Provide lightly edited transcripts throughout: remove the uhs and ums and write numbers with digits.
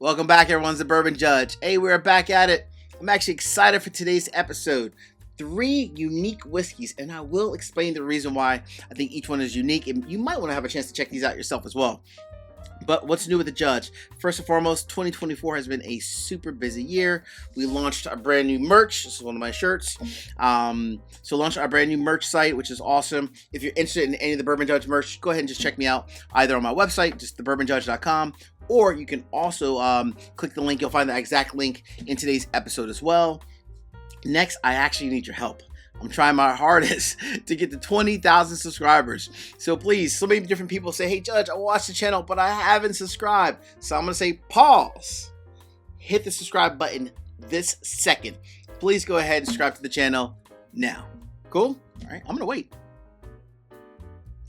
Welcome back, everyone. It's the Bourbon Judge. Hey, we're back at it. I'm actually excited for today's episode. 3 unique whiskeys, and I will explain the reason why I think each one is unique, and you might want to have a chance to check these out yourself as well. But what's new with the Judge? First and foremost, 2024 has been a super busy year. We launched a brand new merch. This is one of my shirts. So launched our brand new merch site, which is awesome. If you're interested in any of the Bourbon Judge merch, go ahead and just check me out either on my website, just TheBourbonJudge.com, or you can also click the link. You'll find the exact link in today's episode as well. Next, I actually need your help. I'm trying my hardest to get to 20,000 subscribers. So please, so many different people say, hey Judge, I watched the channel, but I haven't subscribed. So I'm going to say pause. Hit the subscribe button this second. Please go ahead and subscribe to the channel now. Cool? All right, I'm going to wait.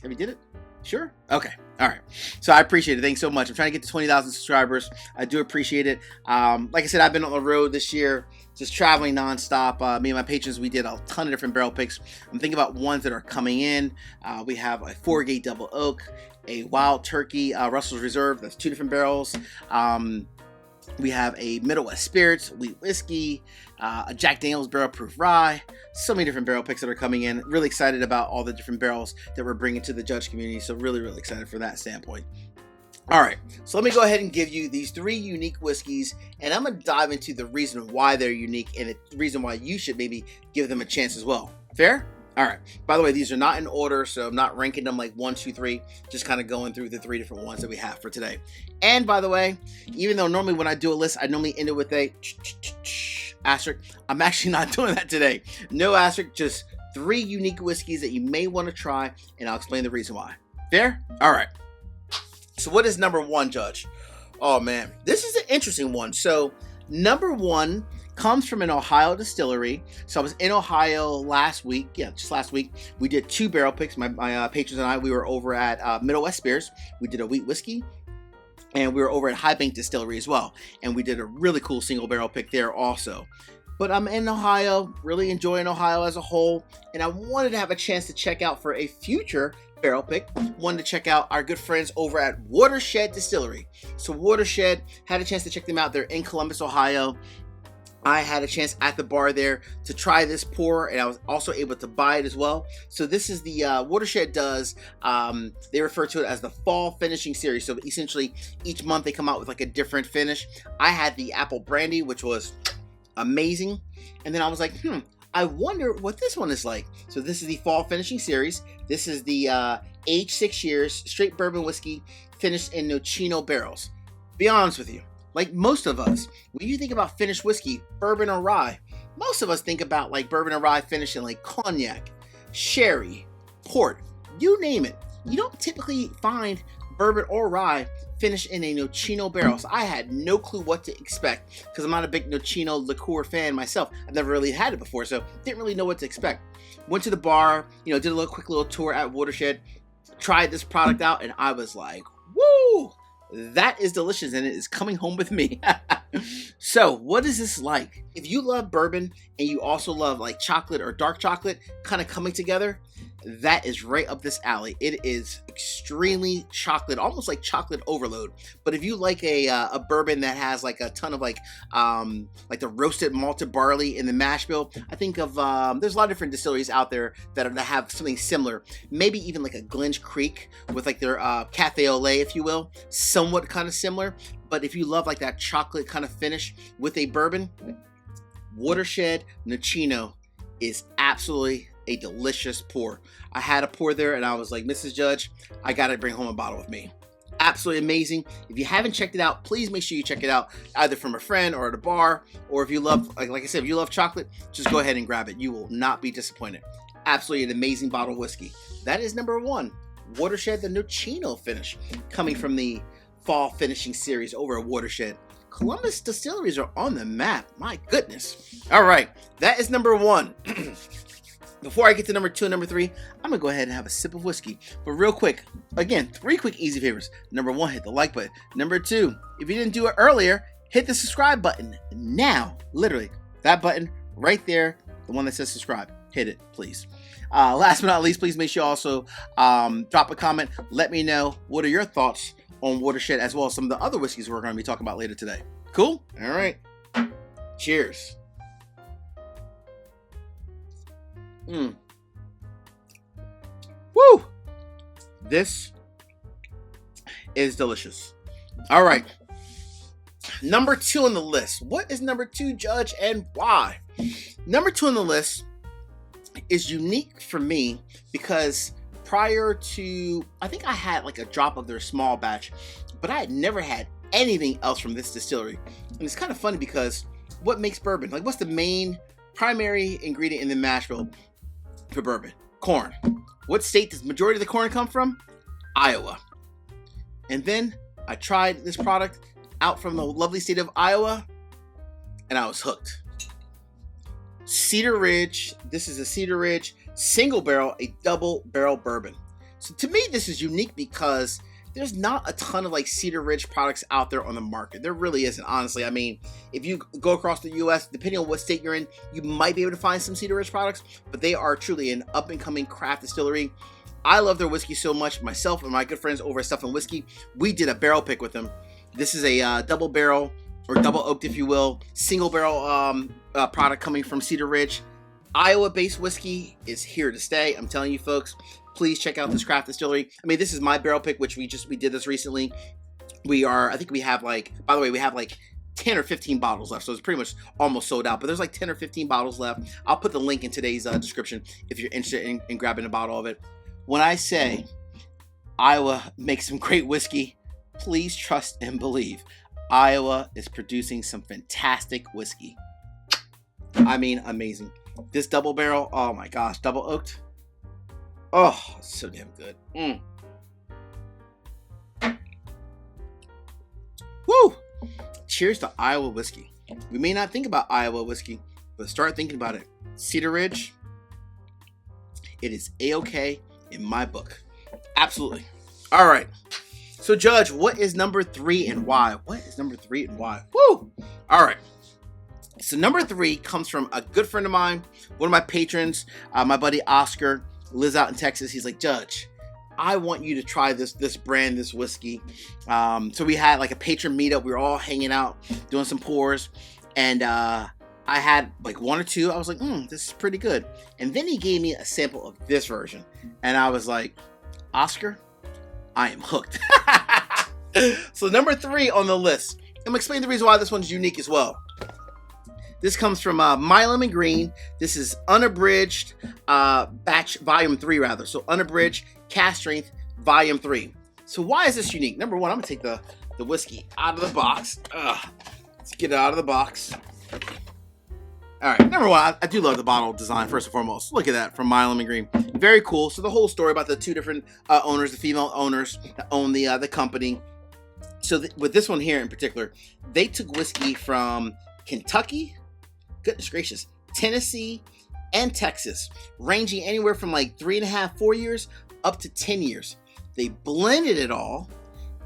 Have you did it? Sure? Okay. All right. So I appreciate it. Thanks so much. I'm trying to get to 20,000 subscribers. I do appreciate it. Like I said, I've been on the road this year, just traveling nonstop. Me and my patrons, we did a ton of different barrel picks. I'm thinking about ones that are coming in. We have a 4-gate double oak, a wild turkey, Russell's Reserve. That's 2 different barrels. We have a Middle West Spirits, wheat whiskey, a Jack Daniel's barrel proof rye. So many different barrel picks that are coming in. Really excited about all the different barrels that we're bringing to the Judge community. So really, really excited for that standpoint. All right, so let me go ahead and give you these 3 unique whiskeys, and I'm going to dive into the reason why they're unique and the reason why you should maybe give them a chance as well. Fair? All right. By the way, these are not in order, so I'm not ranking them like 1, 2, 3. Just kind of going through the 3 different ones that we have for today. And by the way, even though normally when I do a list, I normally end it with a asterisk. I'm actually not doing that today. No asterisk, just 3 unique whiskeys that you may want to try, and I'll explain the reason why. Fair? All right. So what is number 1, Judge? Oh man, this is an interesting one. So number 1 comes from an Ohio distillery. So I was in Ohio last week. Yeah, just last week. We did 2 barrel picks. My patrons and I, we were over at Middle West Spirits. We did a wheat whiskey. And we were over at High Bank Distillery as well. And we did a really cool single barrel pick there also. But I'm in Ohio, really enjoying Ohio as a whole. And I wanted to have a chance to check out for a future barrel pick. Wanted to check out our good friends over at Watershed Distillery. So Watershed, had a chance to check them out. They're in Columbus, Ohio. I had a chance at the bar there to try this pour, and I was also able to buy it as well. So this is the Watershed does, they refer to it as the fall finishing series. So essentially each month they come out with like a different finish. I had the apple brandy, which was amazing. And then I was like, I wonder what this one is like. So this is the fall finishing series. This is the aged 6 years straight bourbon whiskey finished in Nocino barrels. Be honest with you. Like most of us, when you think about finished whiskey, bourbon or rye, most of us think about like bourbon or rye finished in like cognac, sherry, port, you name it. You don't typically find bourbon or rye finished in a Nocino barrel. So I had no clue what to expect because I'm not a big Nocino liqueur fan myself. I've never really had it before, so didn't really know what to expect. Went to the bar, did a quick little tour at Watershed, tried this product out, and I was like, woo! That is delicious, and it is coming home with me. So, what is this like? If you love bourbon and you also love like chocolate or dark chocolate kind of coming together, that is right up this alley. It is extremely chocolate, almost like chocolate overload. But if you like a bourbon that has like a ton of like the roasted malted barley in the mash bill, I think of there's a lot of different distilleries out there that have something similar. Maybe even like a Glen's Creek with like their cafe au lait, if you will, somewhat kind of similar. But if you love like that chocolate kind of finish with a bourbon, Watershed Nocino is absolutely a delicious pour. I had a pour there and I was like, Mrs. Judge, I gotta bring home a bottle with me. Absolutely amazing. If you haven't checked it out, please make sure you check it out either from a friend or at a bar, or if you love, like I said, if you love chocolate, just go ahead and grab it. You will not be disappointed. Absolutely an amazing bottle of whiskey. That is number 1, Watershed, the Nocino finish, coming from the fall finishing series over at Watershed. Columbus distilleries are on the map. My goodness. All right, that is number 1. Before I get to number 2 and number 3, I'm gonna go ahead and have a sip of whiskey. But real quick, again, 3 quick easy favors. Number 1, hit the like button. Number 2, if you didn't do it earlier, hit the subscribe button now. Literally, that button right there, the one that says subscribe. Hit it, please. Last but not least, please make sure you also drop a comment. Let me know what are your thoughts on Watershed, as well as some of the other whiskeys we're going to be talking about later today. Cool? All right. Cheers. Woo! This is delicious. All right. Number 2 on the list. What is number 2, Judge, and why? Number 2 on the list is unique for me because prior to, I think I had like a drop of their small batch, but I had never had anything else from this distillery. And it's kind of funny because what makes bourbon? Like, what's the main primary ingredient in the mash bill for bourbon? Corn. What state does the majority of the corn come from? Iowa. And then I tried this product out from the lovely state of Iowa, and I was hooked. Cedar Ridge. This is a Cedar Ridge single barrel, a double barrel bourbon. So to me, this is unique because there's not a ton of like Cedar Ridge products out there on the market. There really isn't, honestly. I mean, if you go across the U.S., depending on what state you're in, you might be able to find some Cedar Ridge products, but they are truly an up-and-coming craft distillery. I love their whiskey so much. Myself and my good friends over at Stuff and Whiskey, we did a barrel pick with them. This is a double barrel, or double oaked, if you will, single barrel product coming from Cedar Ridge. Iowa-based whiskey is here to stay. I'm telling you, folks. Please check out this craft distillery. I mean, this is my barrel pick, which we did this recently. I think we have like, by the way, we have like 10 or 15 bottles left. So it's pretty much almost sold out, but there's like 10 or 15 bottles left. I'll put the link in today's description if you're interested in grabbing a bottle of it. When I say Iowa makes some great whiskey, please trust and believe. Iowa is producing some fantastic whiskey. I mean, amazing. This double barrel, oh my gosh, double oaked. Oh, so damn good. Woo! Cheers to Iowa whiskey. We may not think about Iowa whiskey, but start thinking about it. Cedar Ridge, it is A-okay in my book. Absolutely. All right. So, Judge, what is number 3 and why? What is number 3 and why? Woo! All right. So, number 3 comes from a good friend of mine, one of my patrons, my buddy Oscar. Lives out in Texas. He's like, Judge, I want you to try this brand, this whiskey. So we had like a patron meetup. We were all hanging out, doing some pours, and I had like 1 or 2. I was like, this is pretty good. And then he gave me a sample of this version, and I was like, Oscar, I am hooked. So number 3 on the list. I'm gonna explain the reason why this one's unique as well. This comes from Milam and Greene. This is unabridged batch volume 3 rather. So unabridged cast strength volume 3. So why is this unique? Number 1, I'm gonna take the whiskey out of the box. Let's get it out of the box. All right, number 1, I do love the bottle design first and foremost. Look at that from Milam and Greene. Very cool. So the whole story about the 2 different owners, the female owners that own the company. So with this one here in particular, they took whiskey from Kentucky, goodness gracious, Tennessee, and Texas, ranging anywhere from like 3.5, 4 years up to 10 years. They blended it all,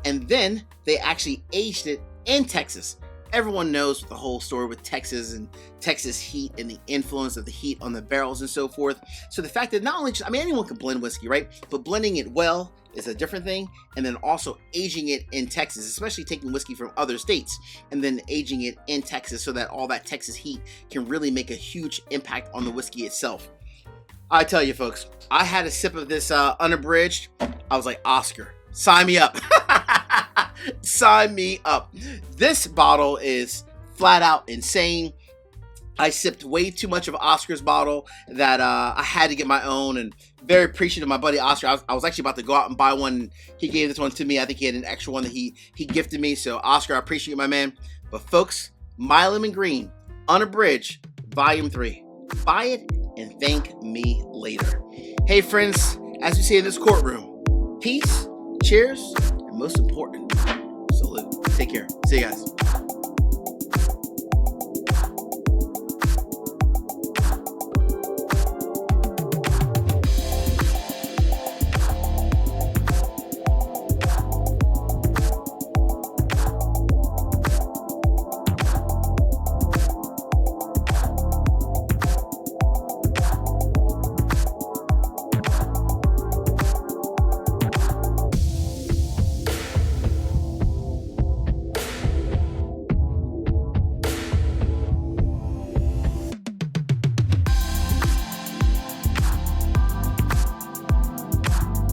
and then they actually aged it in Texas. Everyone knows the whole story with Texas and Texas heat and the influence of the heat on the barrels and so forth. So the fact that not only, anyone can blend whiskey, right? But blending it well is a different thing. And then also aging it in Texas, especially taking whiskey from other states and then aging it in Texas so that all that Texas heat can really make a huge impact on the whiskey itself. I tell you, folks, I had a sip of this unabridged. I was like, Oscar, sign me up. Sign me up. This bottle is flat out insane. I sipped way too much of Oscar's bottle that I had to get my own, and very appreciative of my buddy Oscar. I was actually about to go out and buy one. He gave this one to me. I think he had an extra one that he gifted me. So Oscar, I appreciate you, my man. But folks, Milam and Greene, unabridged, volume 3. Buy it and thank me later. Hey friends, as we say in this courtroom, peace, cheers, and most important, salute. Take care. See you guys.